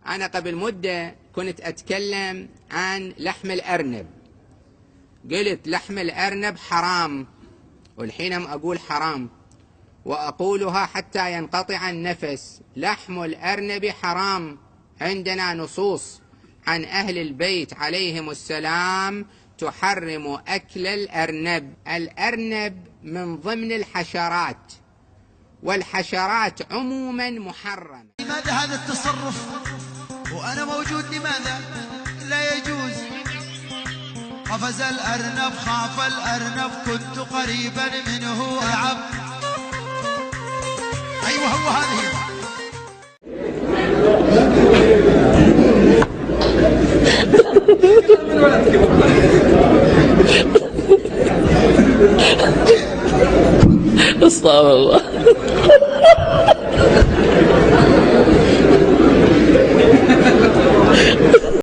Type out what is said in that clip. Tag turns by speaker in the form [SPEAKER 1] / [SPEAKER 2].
[SPEAKER 1] أنا قبل مدة كنت أتكلم عن لحم الأرنب، قلت لحم الأرنب حرام، والحين أقول حرام وأقولها حتى ينقطع النفس. لحم الأرنب حرام، عندنا نصوص عن أهل البيت عليهم السلام تحرم أكل الأرنب. الأرنب من ضمن الحشرات، والحشرات عموما محرمة.
[SPEAKER 2] لماذا هذا التصرف وأنا موجود؟ لماذا لا يجوز؟ قفز الأرنب خاف الأرنب كنت قريبا منه ألعب. أيوة هو هذه.
[SPEAKER 3] استغفر الله.